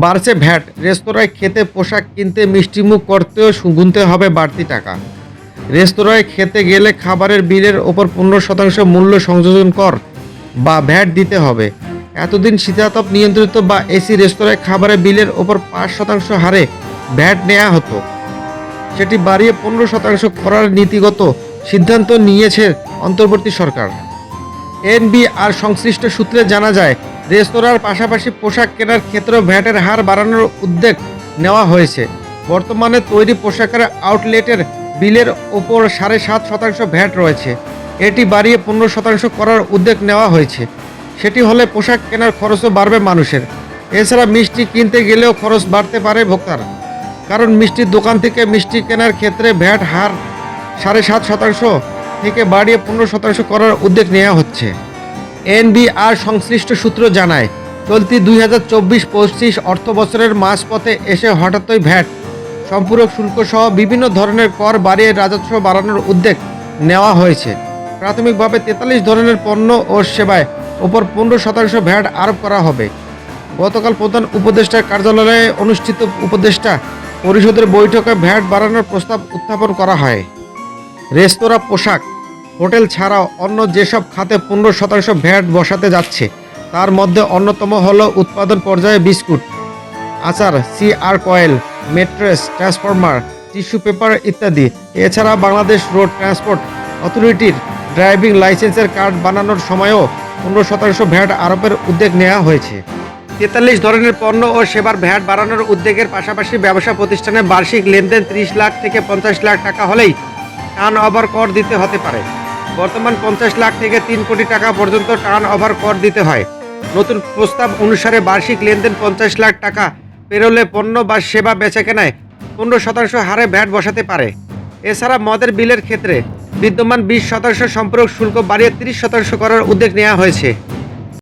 বাড়ছে ভ্যাট, রেস্তোরাঁয় খেতে, পোশাক কিনতে, মিষ্টিমুখ করতেও গুনতে হবে বাড়তি টাকা। রেস্তোরাঁয় খেতে গেলে খাবারের বিলের ওপর 15% মূল্য সংযোজন কর বা ভ্যাট দিতে হবে। এতদিন শীতাতপ নিয়ন্ত্রিত বা এসি রেস্তোরাঁয় খাবারের বিলের ওপর 5% হারে ভ্যাট নেওয়া হতো, সেটি বাড়িয়ে 15% করার নীতিগত সিদ্ধান্ত নিয়েছে অন্তর্বর্তী সরকার। এনবিআর সংশ্লিষ্ট সূত্রে জানা যায়, রেস্তোরাঁর পাশাপাশি পোশাক কেনার ক্ষেত্রেও ভ্যাটের হার বাড়ানোর উদ্যোগ নেওয়া হয়েছে। বর্তমানে তৈরি পোশাকের আউটলেটের বিলের ওপর 7.5% ভ্যাট রয়েছে, এটি বাড়িয়ে 15% করার উদ্যোগ নেওয়া হয়েছে। সেটি হলে পোশাক কেনার খরচও বাড়বে মানুষের। এছাড়া মিষ্টি কিনতে গেলেও খরচ বাড়তে পারে ভোক্তার, কারণ মিষ্টির দোকান থেকে মিষ্টি কেনার ক্ষেত্রে ভ্যাট হার 7.5% থেকে বাড়িয়ে 15% করার উদ্যোগ নেওয়া হচ্ছে। এনবিআর সংশ্লিষ্ট সূত্র জানায়, চলতি 2024-25 অর্থবছরের মাঝপথে এসে হঠাৎই ভ্যাট, সম্পূরক শুল্ক সহ বিভিন্ন ধরনের কর বাড়িয়ে রাজস্ব বাড়ানোর উদ্যোগ নেওয়া হয়েছে। প্রাথমিকভাবে 43 ধরনের পণ্য ও সেবায় ওপর 15% ভ্যাট আরোপ করা হবে। গতকাল প্রধান উপদেষ্টার কার্যালয়ে অনুষ্ঠিত উপদেষ্টা পরিষদের বৈঠকে ভ্যাট বাড়ানোর প্রস্তাব উত্থাপন করা হয়। রেস্তোরাঁ, পোশাক, হোটেল ছাড়াও অন্য যেসব খাতে 15% ভ্যাট বসাতে যাচ্ছে, তার মধ্যে অন্যতম হল উৎপাদন পর্যায়ে বিস্কুট, আচার, CR coil, mattress, transformer, tissue paper ইত্যাদি। এছাড়া বাংলাদেশ রোড ট্রান্সপোর্ট অথরিটির ড্রাইভিং লাইসেন্সের কার্ড বানানোর সময়ও 15% ভ্যাট আরোপের উদ্যোগ নেওয়া হয়েছে। 43 ধরনের পণ্য ও সেবার ভ্যাট বাড়ানোর উদ্যোগের পাশাপাশি ব্যবসা প্রতিষ্ঠানে বার্ষিক লেনদেন 30 লাখ থেকে 50 লাখ টাকা হলেই টার্ন ওভার কর দিতে হতে পারে। বর্তমান 50 লাখ থেকে 3 কোটি টাকা পর্যন্ত টার্ন ওভার কর দিতে হয়। নতুন প্রস্তাব অনুসারে বার্ষিক লেনদেন 50 লাখ টাকা পেরোলে পণ্য বা সেবা বেচাকেনায় 15% হারে ভ্যাট বসাতে পারে। এছাড়া মদের বিলের ক্ষেত্রে বিদ্যমান 20% সম্পূরক শুল্ক বাড়িয়ে 30% করার উদ্যোগ নেওয়া হয়েছে।